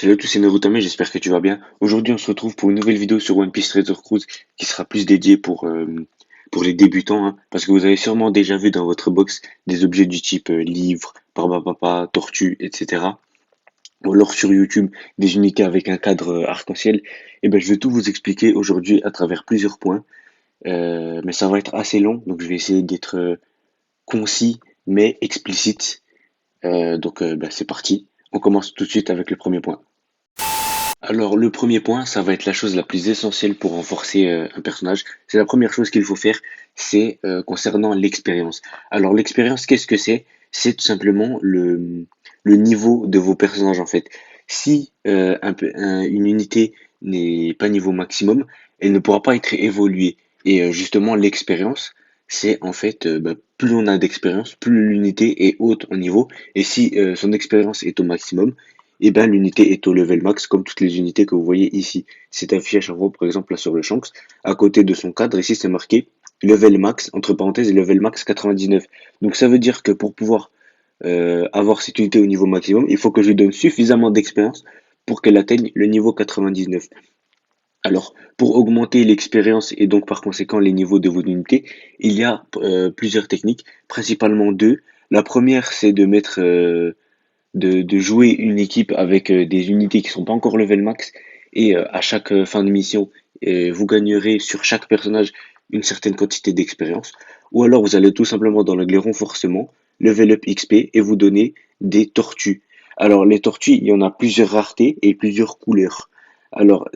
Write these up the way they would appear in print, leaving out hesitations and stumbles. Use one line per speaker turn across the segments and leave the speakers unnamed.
Salut à tous, c'est Narutame, j'espère que tu vas bien. Aujourd'hui, on se retrouve pour une nouvelle vidéo sur One Piece Treasure Cruise qui sera plus dédiée pour les débutants, hein, parce que vous avez sûrement déjà vu dans votre box des objets du type livre, barbapapa, tortue, etc. Ou alors sur YouTube, des unités avec un cadre arc-en-ciel. Et ben, je vais tout vous expliquer aujourd'hui à travers plusieurs points. Mais ça va être assez long, donc je vais essayer d'être concis mais explicite. Ben, c'est parti. On commence tout de suite avec le premier point. Alors, le premier point, ça va être la chose la plus essentielle pour renforcer un personnage. C'est la première chose qu'il faut faire, c'est concernant l'expérience. Alors, l'expérience, qu'est-ce que c'est? C'est tout simplement le niveau de vos personnages, en fait. Si une unité n'est pas niveau maximum, elle ne pourra pas être évoluée. Et justement, l'expérience, c'est en fait, plus on a d'expérience, plus l'unité est haute en niveau. Et si son expérience est au maximum, et ben l'unité est au level max comme toutes les unités que vous voyez ici. C'est affiché à chaque fois, par exemple là sur le Shanks, à côté de son cadre, ici c'est marqué level max, entre parenthèses, level max 99. Donc ça veut dire que pour pouvoir avoir cette unité au niveau maximum, il faut que je lui donne suffisamment d'expérience pour qu'elle atteigne le niveau 99. Alors, pour augmenter l'expérience et donc par conséquent les niveaux de vos unités, il y a plusieurs techniques, principalement deux. La première, c'est de mettre de jouer une équipe avec des unités qui sont pas encore level max et à chaque fin de mission, vous gagnerez sur chaque personnage une certaine quantité d'expérience. Ou alors vous allez tout simplement dans l'onglet renforcement, level up XP et vous donner des tortues. Alors les tortues, il y en a plusieurs raretés et plusieurs couleurs. Alors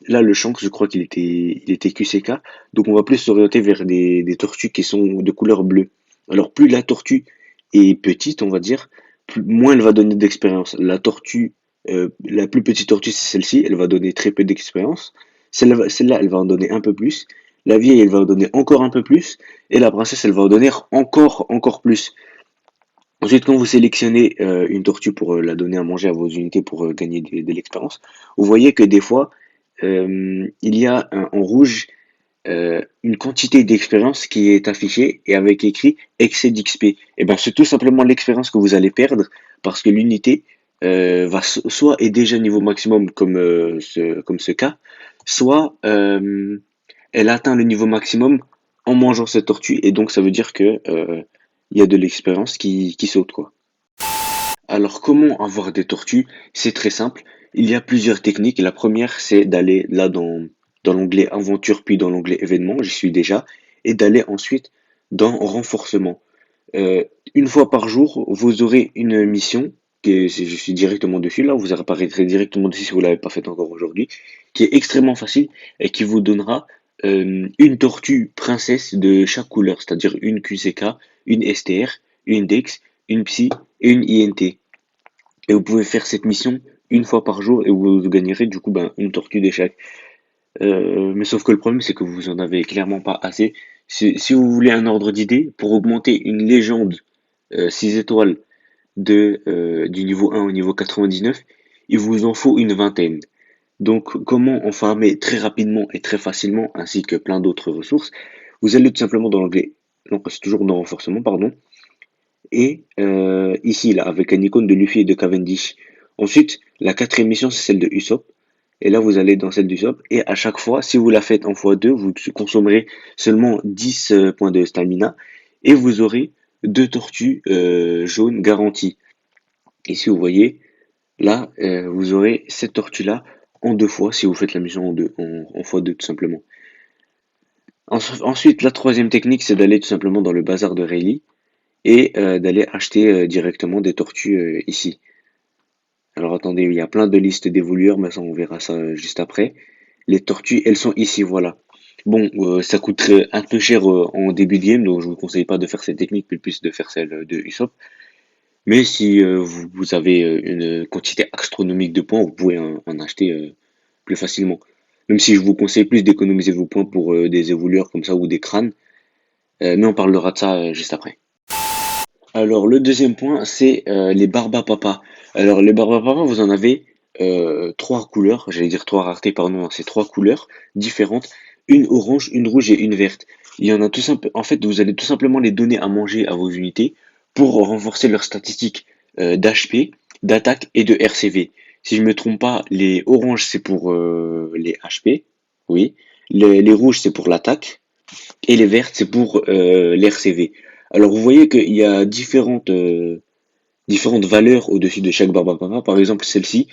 là, le Shanks, je crois qu'il était QCK, donc on va plus s'orienter vers des tortues qui sont de couleur bleue. Alors plus la tortue est petite, on va dire, moins elle va donner d'expérience. La tortue, la plus petite tortue, c'est celle-ci, elle va donner très peu d'expérience. Celle-là, elle va en donner un peu plus. La vieille, elle va en donner encore un peu plus. Et la princesse, elle va en donner encore plus. Ensuite, quand vous sélectionnez une tortue pour la donner à manger à vos unités pour gagner de l'expérience, vous voyez que des fois, il y a en rouge une quantité d'expérience qui est affichée et avec écrit excès d'XP. Et ben c'est tout simplement l'expérience que vous allez perdre parce que l'unité soit est déjà niveau maximum comme ce cas, soit elle atteint le niveau maximum en mangeant cette tortue et donc ça veut dire que il y a de l'expérience qui saute quoi. Alors comment avoir des tortues? C'est très simple. Il y a plusieurs techniques. La première, c'est d'aller là dans l'onglet aventure, puis dans l'onglet événements, j'y suis déjà, et d'aller ensuite dans renforcement. Euh, une fois par jour, vous aurez une mission, je suis directement dessus, là, vous apparaîtrez directement dessus si vous ne l'avez pas fait encore aujourd'hui, qui est extrêmement facile et qui vous donnera une tortue princesse de chaque couleur, c'est-à-dire une QCK, une STR, une Dex, une Psy et une INT. Et vous pouvez faire cette mission une fois par jour et vous gagnerez du coup une tortue de chaque. Mais sauf que le problème c'est que vous en avez clairement pas assez. Si vous voulez un ordre d'idée, pour augmenter une légende 6 étoiles du niveau 1 au niveau 99, il vous en faut une vingtaine. Donc comment en farmer très rapidement et très facilement ainsi que plein d'autres ressources, vous allez tout simplement dans l'onglet, non c'est toujours dans renforcement pardon, et ici, là, avec un icône de Luffy et de Cavendish. Ensuite, la quatrième mission, c'est celle de Usopp. Et là, vous allez dans celle d'Usopp. Et à chaque fois, si vous la faites en x2, vous consommerez seulement 10 points de stamina. Et vous aurez deux tortues jaunes garanties. Ici, vous voyez, là, vous aurez cette tortue-là en deux fois, si vous faites la mission en x2, tout simplement. Ensuite, la troisième technique, c'est d'aller tout simplement dans le bazar de Rayleigh et d'aller acheter directement des tortues ici. Alors attendez, il y a plein de listes d'évolueurs, mais ça on verra ça juste après. Les tortues, elles sont ici, voilà. Bon, ça coûterait un peu cher en début de game, donc je vous conseille pas de faire cette technique, mais plus de faire celle de Usopp. Mais si vous avez une quantité astronomique de points, vous pouvez en acheter plus facilement. Même si je vous conseille plus d'économiser vos points pour des évolueurs comme ça ou des crânes. Mais on parlera de ça juste après. Alors, le deuxième point, c'est les Barbapapa. Alors, les Barbapapa, vous en avez trois couleurs, j'allais dire trois raretés, pardon, hein, c'est trois couleurs différentes, une orange, une rouge et une verte. Il y en a tout simple, en fait, vous allez tout simplement les donner à manger à vos unités pour renforcer leurs statistiques d'HP, d'attaque et de RCV. Si je me trompe pas, les oranges c'est pour les HP, oui. Les rouges c'est pour l'attaque et les vertes c'est pour l'RCV. Alors vous voyez qu'il y a différentes valeurs au-dessus de chaque Barbapapa. Par exemple celle-ci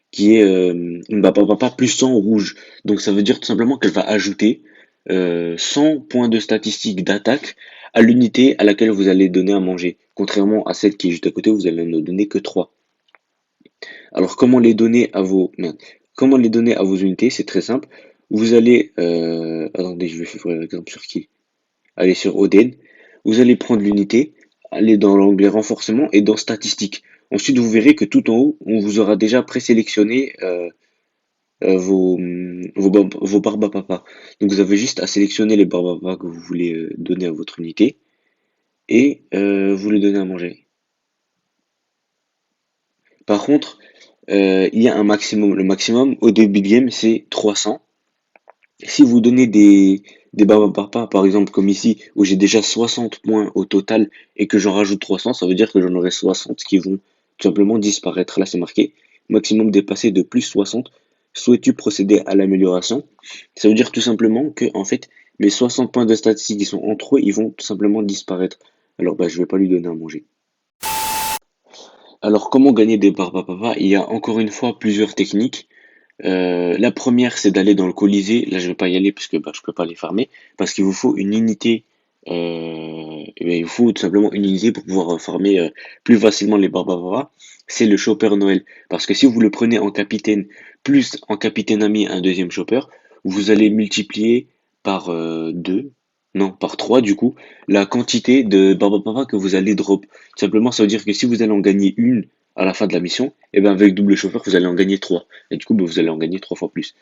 qui est une Barbapapa plus 100 rouge. Donc ça veut dire tout simplement qu'elle va ajouter 100 points de statistique d'attaque à l'unité à laquelle vous allez donner à manger. Contrairement à celle qui est juste à côté, vous allez ne donner que 3. Alors comment les donner à vos unités? C'est très simple. Vous allez attendez, je vais faire l'exemple sur qui? Allez sur Oden. Vous allez prendre l'unité, aller dans l'onglet renforcement et dans statistiques. Ensuite, vous verrez que tout en haut, on vous aura déjà présélectionné vos Barbapapa. Donc vous avez juste à sélectionner les Barbapapa que vous voulez donner à votre unité et vous les donnez à manger. Par contre, il y a un maximum. Le maximum au début de game, c'est 300. Si vous donnez des Barbapapa, par exemple comme ici, où j'ai déjà 60 points au total et que j'en rajoute 300, ça veut dire que j'en aurai 60 qui vont tout simplement disparaître. Là, c'est marqué maximum dépassé de plus 60. Souhaites-tu procéder à l'amélioration? Ça veut dire tout simplement que, en fait, mes 60 points de statistique qui sont entre eux, ils vont tout simplement disparaître. Alors, bah, je vais pas lui donner à manger. Alors, comment gagner des Barbapapa? Il y a encore une fois plusieurs techniques. La première, c'est d'aller dans le Colisée. Là, je vais pas y aller puisque bah, je peux pas les farmer parce qu'il vous faut une unité. Il vous faut tout simplement une unité pour pouvoir farmer plus facilement les Barbara. C'est le Chopper Noël. Parce que si vous le prenez en capitaine plus en capitaine ami un deuxième Chopper, vous allez multiplier par 2, non, par 3 du coup, la quantité de Barbara que vous allez drop. Simplement, ça veut dire que si vous allez en gagner une à la fin de la mission, et ben avec double chauffeur, vous allez en gagner 3. Et du coup, bah, vous allez en gagner 3 fois plus.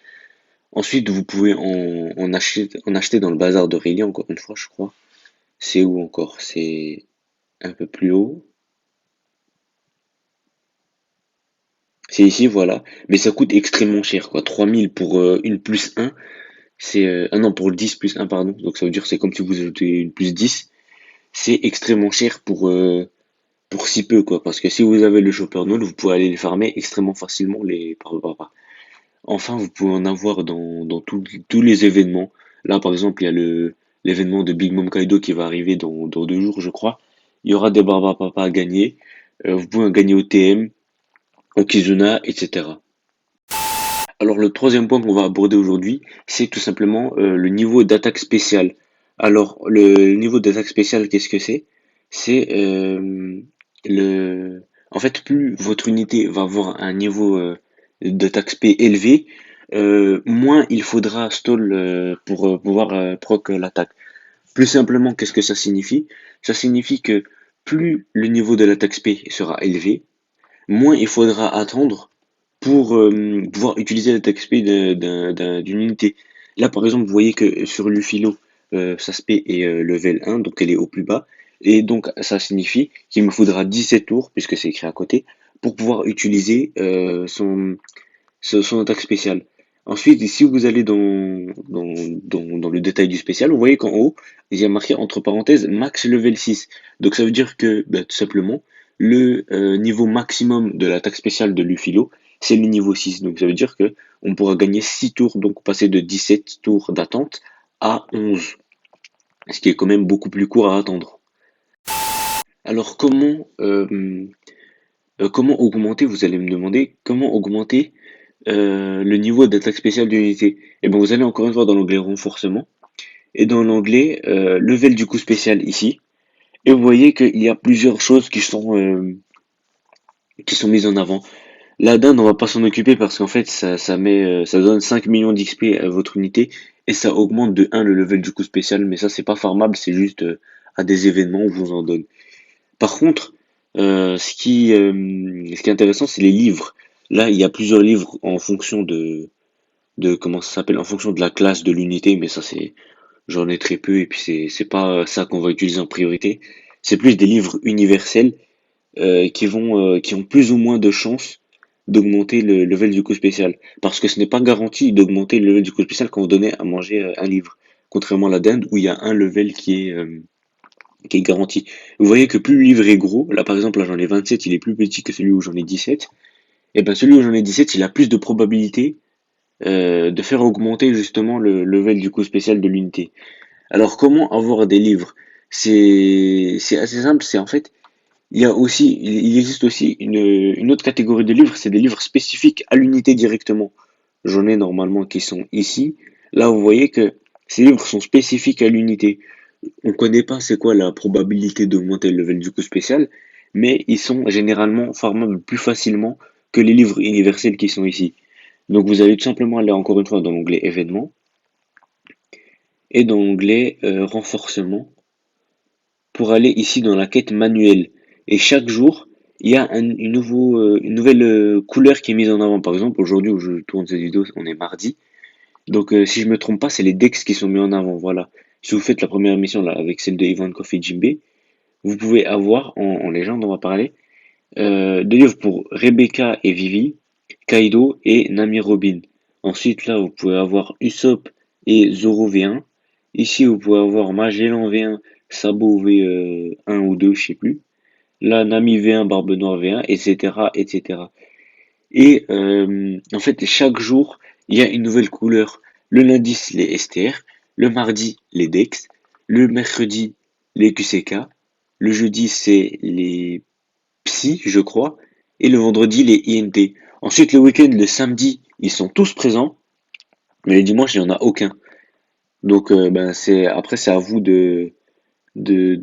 Ensuite, vous pouvez en acheter dans le bazar de Rayleigh, encore une fois, je crois. C'est où encore? C'est un peu plus haut. C'est ici, voilà. Mais ça coûte extrêmement cher, quoi. 3000 pour une plus un. C'est, ah non, pour le 10 plus un, pardon. Donc ça veut dire que c'est comme si vous ajoutez une plus 10. C'est extrêmement cher pour si peu, quoi. Parce que si vous avez le Chopper Null, vous pouvez aller les farmer extrêmement facilement, Enfin, vous pouvez en avoir dans tous les événements. Là, par exemple, il y a l'événement de Big Mom Kaido qui va arriver dans 2 jours, je crois. Il y aura des Barbapapa à gagner. Vous pouvez en gagner au TM, au Kizuna, etc. Alors, le troisième point qu'on va aborder aujourd'hui, c'est tout simplement le niveau d'attaque spéciale. Alors, le niveau d'attaque spéciale, qu'est-ce que c'est? C'est le... En fait, plus votre unité va avoir un niveau d'attaque spé élevé, moins il faudra stall pour pouvoir proc l'attaque. Plus simplement, qu'est-ce que ça signifie? Ça signifie que plus le niveau de l'attaque spé sera élevé, moins il faudra attendre pour pouvoir utiliser l'attaque spé d'une unité. Là, par exemple, vous voyez que sur Lufilo, sa spé est level 1, donc elle est au plus bas. Et donc, ça signifie qu'il me faudra 17 tours, puisque c'est écrit à côté, pour pouvoir utiliser son attaque spéciale. Ensuite, si vous allez dans le détail du spécial, vous voyez qu'en haut, il y a marqué entre parenthèses max level 6. Donc ça veut dire que, bah, tout simplement, le niveau maximum de l'attaque spéciale de Lufilo, c'est le niveau 6. Donc ça veut dire que on pourra gagner 6 tours, donc passer de 17 tours d'attente à 11. Ce qui est quand même beaucoup plus court à attendre. Alors comment augmenter, vous allez me demander, comment augmenter le niveau d'attaque spéciale d'une unité. Et bon, vous allez encore une fois dans l'onglet renforcement et dans l'onglet level du coup spécial ici. Et vous voyez qu'il y a plusieurs choses qui sont mises en avant. La dinde, on va pas s'en occuper parce qu'en fait, ça donne 5 millions d'XP à votre unité et ça augmente de 1 le level du coup spécial. Mais ça, c'est pas farmable, c'est juste à des événements où je vous en donne. Par contre, ce qui est intéressant, c'est les livres. Là, il y a plusieurs livres en fonction de comment ça s'appelle, en fonction de la classe de l'unité, mais ça c'est, j'en ai très peu et puis c'est pas ça qu'on va utiliser en priorité. C'est plus des livres universels qui ont plus ou moins de chances d'augmenter le level du coup spécial, parce que ce n'est pas garanti d'augmenter le level du coup spécial quand vous donnez à manger un livre, contrairement à la dinde où il y a un level qui est garanti. Vous voyez que plus le livre est gros, là par exemple là j'en ai 27, il est plus petit que celui où j'en ai 17, Et ben celui où j'en ai 17, il a plus de probabilité de faire augmenter justement le level du coup spécial de l'unité. Alors comment avoir des livres? C'est assez simple, c'est en fait, il existe aussi une autre catégorie de livres, c'est des livres spécifiques à l'unité directement. J'en ai normalement qui sont ici. Là, vous voyez que ces livres sont spécifiques à l'unité. On connaît pas c'est quoi la probabilité d'augmenter le level du coup spécial, mais ils sont généralement farmables plus facilement que les livres universels qui sont ici. Donc vous allez tout simplement aller encore une fois dans l'onglet événements et dans l'onglet renforcement pour aller ici dans la quête manuelle. Et chaque jour, il y a une nouvelle couleur qui est mise en avant. Par exemple, aujourd'hui où je tourne cette vidéo, on est mardi. Donc si je me trompe pas, c'est les Dex qui sont mis en avant. Voilà. Si vous faites la première mission là avec celle de Ivankov et Jimbe, vous pouvez avoir en légende, on va parler, des livres pour Rebecca et Vivi, Kaido et Nami Robin. Ensuite, là, vous pouvez avoir Usopp et Zoro V1. Ici, vous pouvez avoir Magellan V1, Sabo V1 ou 2, je sais plus. Là, Nami V1, Barbe Noire V1, etc., etc. Et en fait, chaque jour, il y a une nouvelle couleur. Le lundi, c'est les STR. Le mardi, les Dex. Le mercredi, les QCK. Le jeudi, c'est les Psy, je crois, et le vendredi les INT. Ensuite, le week-end, le samedi, ils sont tous présents, mais le dimanche, il n'y en a aucun. Donc, ben, c'est à vous de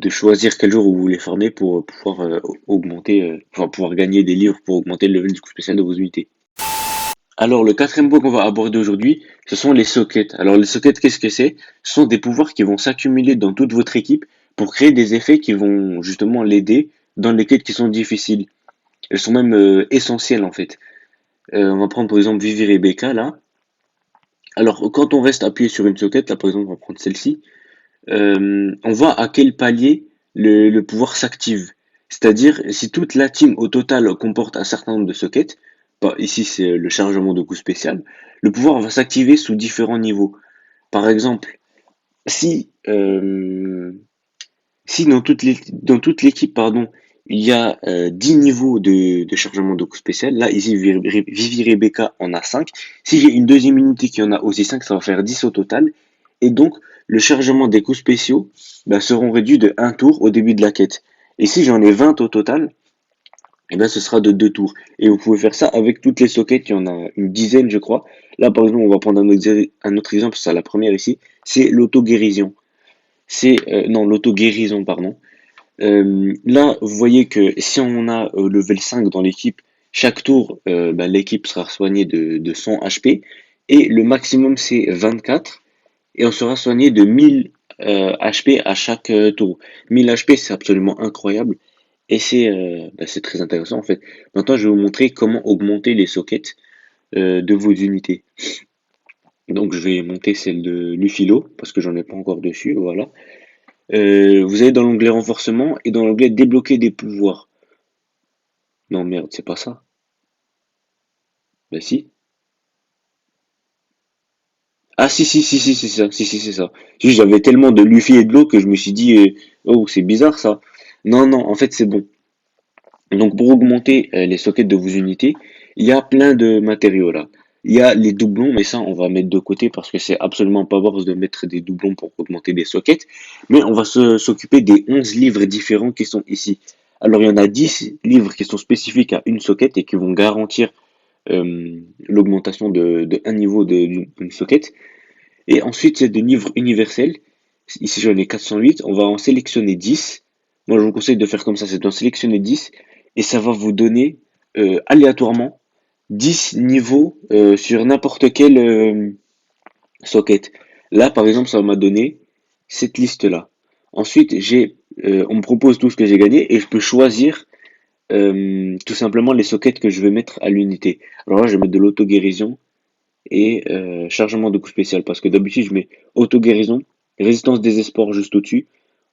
choisir quel jour vous voulez farmer pour pouvoir augmenter, enfin, pouvoir gagner des livres pour augmenter le level du coup spécial de vos unités. Alors, le quatrième point qu'on va aborder aujourd'hui, ce sont les sockets. Alors, les sockets, qu'est-ce que c'est? Ce sont des pouvoirs qui vont s'accumuler dans toute votre équipe pour créer des effets qui vont justement l'aider dans les quêtes qui sont difficiles. Elles sont même essentielles en fait. On va prendre par exemple Vivi Rebecca là. Alors quand on reste appuyé sur une socket, là par exemple on va prendre celle-ci, on voit à quel palier le pouvoir s'active. C'est-à-dire si toute la team au total comporte un certain nombre de sockets, bah, ici c'est le chargement de coup spécial, le pouvoir va s'activer sous différents niveaux. Par exemple, si si dans toute l'équipe, pardon, il y a 10 niveaux de chargement de coup spécial, là, ici, Vivi Rebecca en a 5. Si j'ai une deuxième unité qui en a aussi 5, ça va faire 10 au total. Et donc, le chargement des coups spéciaux bah, seront réduits de un tour au début de la quête. Et si j'en ai 20 au total, eh ben, ce sera de 2 tours. Et vous pouvez faire ça avec toutes les sockets, il y en a une dizaine, je crois. Là, par exemple, on va prendre un autre exemple, c'est la première ici, c'est l'auto-guérison. Non, l'auto-guérison, pardon. Là, vous voyez que si on a level 5 dans l'équipe, chaque tour, bah, l'équipe sera soignée de 100 HP et le maximum c'est 24 et on sera soigné de 1000 HP à chaque tour. 1000 HP, c'est absolument incroyable et c'est très intéressant en fait. Maintenant, je vais vous montrer comment augmenter les sockets de vos unités. Donc, je vais monter celle de Lufilo parce que j'en ai pas encore dessus, voilà. Vous allez dans l'onglet renforcement et dans l'onglet débloquer des pouvoirs. Non merde, c'est pas ça. Bah si. Ah si, c'est ça. Si, c'est ça. Juste, j'avais tellement de Luffy et de l'eau que je me suis dit, oh, c'est bizarre ça. Non, en fait, c'est bon. Donc, pour augmenter les sockets de vos unités, il y a plein de matériaux là. Il y a les doublons, mais ça, on va mettre de côté parce que c'est absolument pas worth de mettre des doublons pour augmenter des sockets. Mais on va s'occuper des 11 livres différents qui sont ici. Alors, il y en a 10 livres qui sont spécifiques à une socket et qui vont garantir l'augmentation de un niveau d'une socket. Et ensuite, il y a des livres universels. Ici, j'en ai 408. On va en sélectionner 10. Moi, je vous conseille de faire comme ça, c'est d'en sélectionner 10. Et ça va vous donner aléatoirement 10 niveaux sur n'importe quel socket. Là, par exemple, ça m'a donné cette liste-là. Ensuite, on me propose tout ce que j'ai gagné et je peux choisir tout simplement les sockets que je vais mettre à l'unité. Alors là, je vais mettre de l'auto-guérison et chargement de coup spécial parce que d'habitude, je mets auto-guérison, résistance désespoir juste au-dessus,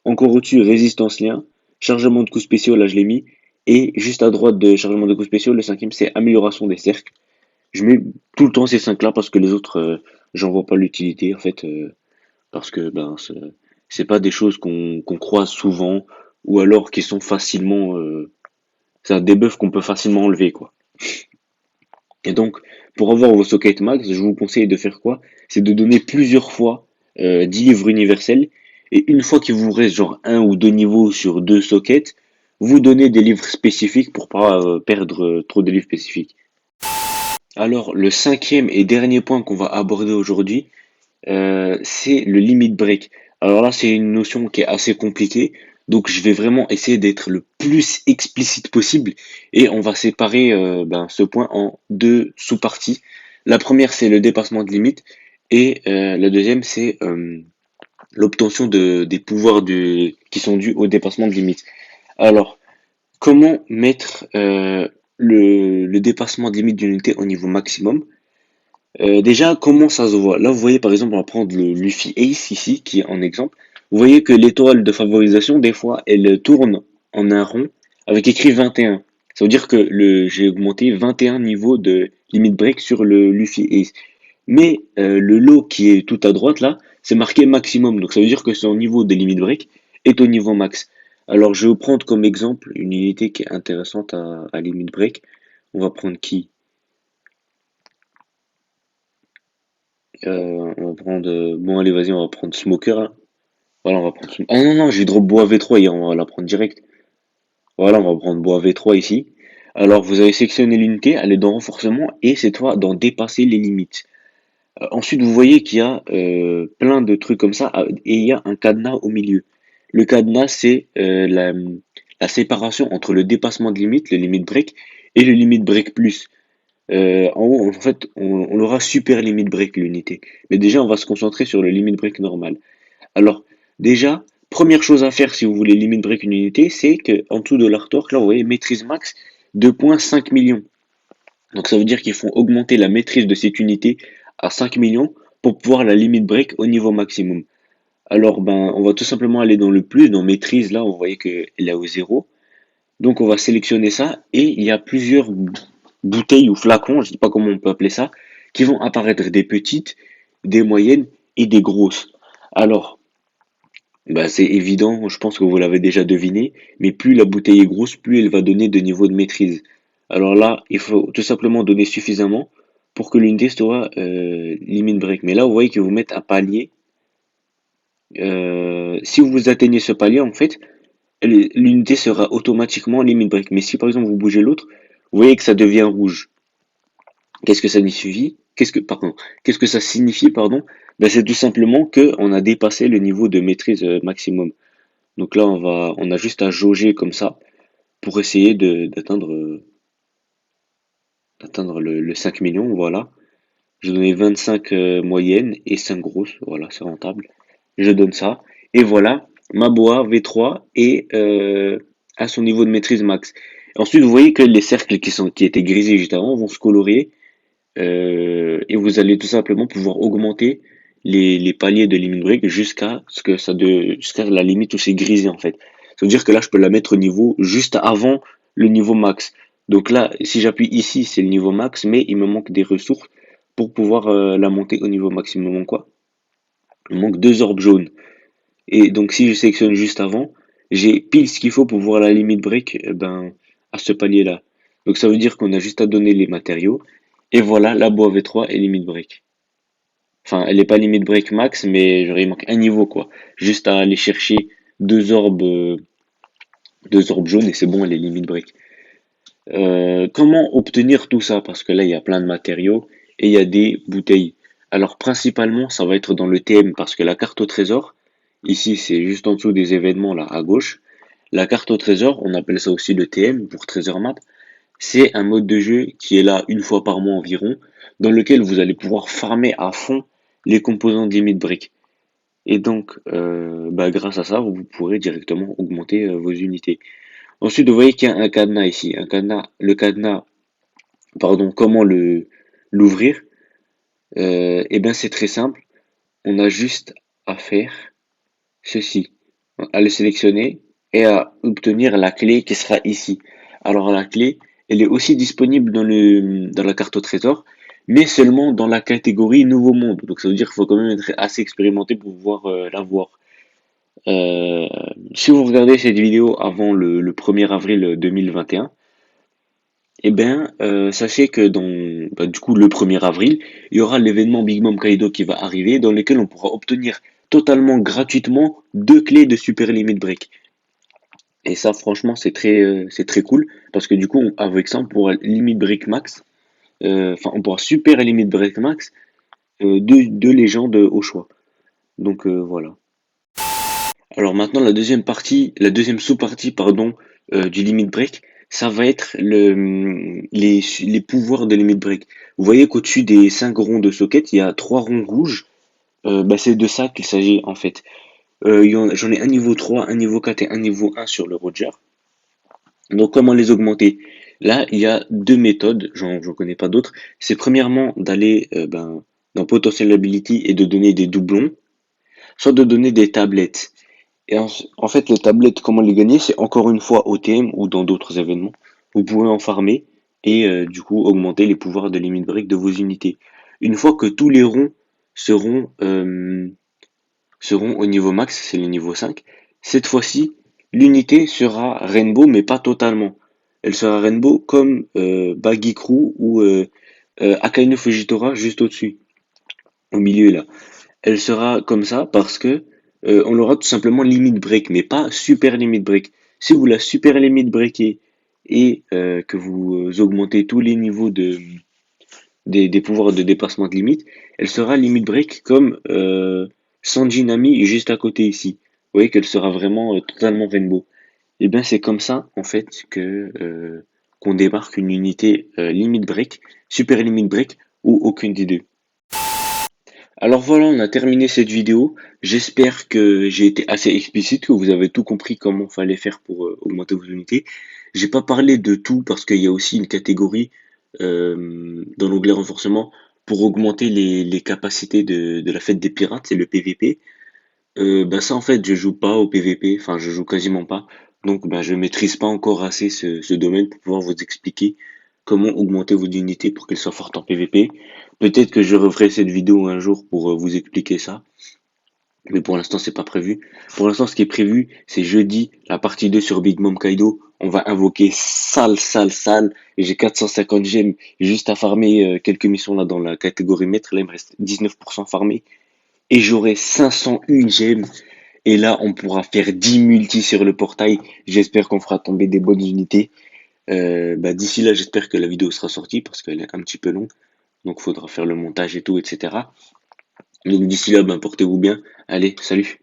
encore au-dessus, résistance lien, chargement de coups spéciaux, là je l'ai mis, et juste à droite de chargement de coups spéciaux, le cinquième c'est amélioration des cercles. Je mets tout le temps ces 5 là parce que les autres, j'en vois pas l'utilité en fait, parce que ben c'est pas des choses qu'on croise souvent ou alors qui sont facilement, c'est un debuff qu'on peut facilement enlever quoi. Et donc, pour avoir vos sockets max, je vous conseille de faire quoi? C'est de donner plusieurs fois 10 livres universels. Et une fois qu'il vous reste genre un ou deux niveaux sur deux sockets, vous donnez des livres spécifiques pour pas perdre trop de livres spécifiques. Alors, le cinquième et dernier point qu'on va aborder aujourd'hui, c'est le limit break. Alors là, c'est une notion qui est assez compliquée, donc je vais vraiment essayer d'être le plus explicite possible et on va séparer ce point en deux sous-parties. La première, c'est le dépassement de limite et la deuxième, c'est l'obtention des pouvoirs qui sont dus au dépassement de limite. Alors, comment mettre le dépassement de limite d'une unité au niveau maximum? Déjà, comment ça se voit? Là, vous voyez, par exemple, on va prendre le Luffy Ace ici, qui est en exemple. Vous voyez que l'étoile de favorisation, des fois, elle tourne en un rond avec écrit 21. Ça veut dire que j'ai augmenté 21 niveaux de limit break sur le Luffy Ace. Mais le lot qui est tout à droite, là, c'est marqué maximum. Donc, ça veut dire que son niveau de limit break est au niveau max. Alors, je vais vous prendre comme exemple une unité qui est intéressante à limit break. On va prendre qui? On va prendre. Bon, allez, vas-y, on va prendre Smoker, hein. Voilà, on va prendre. Ah non, non, j'ai drop Bois V3 hier, on va la prendre direct. Voilà, on va prendre Bois V3 ici. Alors, vous avez sélectionné l'unité, elle est dans renforcement et c'est toi d'en dépasser les limites. Ensuite, vous voyez qu'il y a plein de trucs comme ça et il y a un cadenas au milieu. Le cadenas, c'est la séparation entre le dépassement de limite, le limit break, et le limit break plus. En haut, en fait, on aura super limit break l'unité. Mais déjà, on va se concentrer sur le limit break normal. Alors, déjà, première chose à faire si vous voulez limit break une unité, c'est que en dessous de l'artwork, là, vous voyez maîtrise max 2,5 millions. Donc ça veut dire qu'ils font augmenter la maîtrise de cette unité à 5 millions pour pouvoir la limit break au niveau maximum. Alors, on va tout simplement aller dans le plus, dans maîtrise, là, vous voyez qu'elle est au zéro. Donc on va sélectionner ça et il y a plusieurs bouteilles ou flacons, je ne sais pas comment on peut appeler ça, qui vont apparaître des petites, des moyennes et des grosses. Alors, c'est évident, je pense que vous l'avez déjà deviné, mais plus la bouteille est grosse, plus elle va donner de niveau de maîtrise. Alors là, il faut tout simplement donner suffisamment pour que l'unité soit limit break. Mais là, vous voyez que vous mettez un palier. Si vous atteignez ce palier, en fait, l'unité sera automatiquement limit break. Mais si par exemple vous bougez l'autre, vous voyez que ça devient rouge. Qu'est-ce que ça signifie? Qu'est-ce que ça signifie, pardon? C'est tout simplement que on a dépassé le niveau de maîtrise maximum. Donc là, on a juste à jauger comme ça pour essayer d'atteindre le 5 millions. Voilà. Je donnais 25 moyennes et 5 grosses. Voilà, c'est rentable. Je donne ça. Et voilà, ma boa V3 est à son niveau de maîtrise max. Ensuite, vous voyez que les cercles qui étaient grisés juste avant vont se colorer et vous allez tout simplement pouvoir augmenter les paliers de limit break jusqu'à la limite où c'est grisé en fait. Ça veut dire que là je peux la mettre au niveau juste avant le niveau max. Donc là, si j'appuie ici, c'est le niveau max, mais il me manque des ressources pour pouvoir la monter au niveau max. Il me manque quoi? Il me manque deux orbes jaunes. Et donc si je sélectionne juste avant, j'ai pile ce qu'il faut pour pouvoir la limit break à ce palier-là. Donc ça veut dire qu'on a juste à donner les matériaux. Et voilà, la bois V3 est limit break. Enfin, elle est pas limit break max, mais genre, il manque un niveau quoi. Juste à aller chercher deux orbes, euh, deux orbes jaunes et c'est bon, elle est limit break. Comment obtenir tout ça? Parce que là, il y a plein de matériaux et il y a des bouteilles. Alors principalement, ça va être dans le TM parce que la carte au trésor, ici c'est juste en dessous des événements là à gauche. La carte au trésor, on appelle ça aussi le TM pour Treasure Map. C'est un mode de jeu qui est là une fois par mois environ, dans lequel vous allez pouvoir farmer à fond les composants de limit break. Et donc, grâce à ça, vous pourrez directement augmenter vos unités. Ensuite, vous voyez qu'il y a un cadenas ici. Le cadenas, pardon, comment l'ouvrir? C'est très simple. On a juste à faire ceci, à le sélectionner et à obtenir la clé qui sera ici. Alors la clé, elle est aussi disponible dans la carte au trésor, mais seulement dans la catégorie Nouveau Monde. Donc ça veut dire qu'il faut quand même être assez expérimenté pour pouvoir la voir. Euh, si vous regardez cette vidéo avant le 1er avril 2021, Eh bien, sachez que du coup, le 1er avril, il y aura l'événement Big Mom Kaido qui va arriver, dans lequel on pourra obtenir totalement gratuitement 2 clés de Super Limit Break. Et ça, franchement, c'est très cool, parce que du coup, avec ça, on pourra Limit Break Max, on pourra Super Limit Break Max, deux légendes au choix. Donc voilà. Alors maintenant, la deuxième sous-partie, pardon, du limit break, ça va être les pouvoirs de limit break. Vous voyez qu'au-dessus des 5 ronds de socket, il y a 3 ronds rouges. C'est de ça qu'il s'agit en fait. J'en ai un niveau 3, un niveau 4 et un niveau 1 sur le Roger. Donc comment les augmenter? Là, il y a deux méthodes, j'en connais pas d'autres. C'est premièrement d'aller dans Potential Ability et de donner des doublons, soit de donner des tablettes. Et en fait, les tablettes, comment les gagner? C'est encore une fois au TM ou dans d'autres événements. Vous pouvez en farmer et du coup augmenter les pouvoirs de limit break de vos unités. Une fois que tous les ronds seront, seront au niveau max, c'est le niveau 5, cette fois-ci, l'unité sera Rainbow, mais pas totalement. Elle sera Rainbow comme Baggy Crew ou Akainu Fujitora juste au-dessus, au milieu là. Elle sera comme ça parce que on aura tout simplement limit break, mais pas super limit break. Si vous la super limit breakez et que vous augmentez tous les niveaux des pouvoirs de dépassement de limite, elle sera limit break comme Sanji Nami juste à côté ici. Vous voyez qu'elle sera vraiment totalement rainbow. Et bien c'est comme ça en fait que qu'on démarque une unité limit break, super limit break ou aucune des deux. Alors voilà, on a terminé cette vidéo. J'espère que j'ai été assez explicite, que vous avez tout compris comment fallait faire pour augmenter vos unités. J'ai pas parlé de tout parce qu'il y a aussi une catégorie dans l'onglet renforcement pour augmenter les capacités de la fête des pirates, c'est le PVP. Ça en fait je joue pas au PVP, enfin je joue quasiment pas. Donc je maîtrise pas encore assez ce domaine pour pouvoir vous expliquer comment augmenter vos unités pour qu'elles soient fortes en PVP. Peut-être que je referai cette vidéo un jour pour vous expliquer ça, mais pour l'instant c'est pas prévu. Pour l'instant ce qui est prévu c'est jeudi, la partie 2 sur Big Mom Kaido. On va invoquer sale et j'ai 450 gemmes juste à farmer quelques missions là dans la catégorie maître. Là il me reste 19% farmé et j'aurai 501 gemmes. Et là, on pourra faire 10 multis sur le portail. J'espère qu'on fera tomber des bonnes unités. D'ici là, j'espère que la vidéo sera sortie parce qu'elle est un petit peu longue. Donc, il faudra faire le montage et tout, etc. Donc, d'ici là, portez-vous bien. Allez, salut!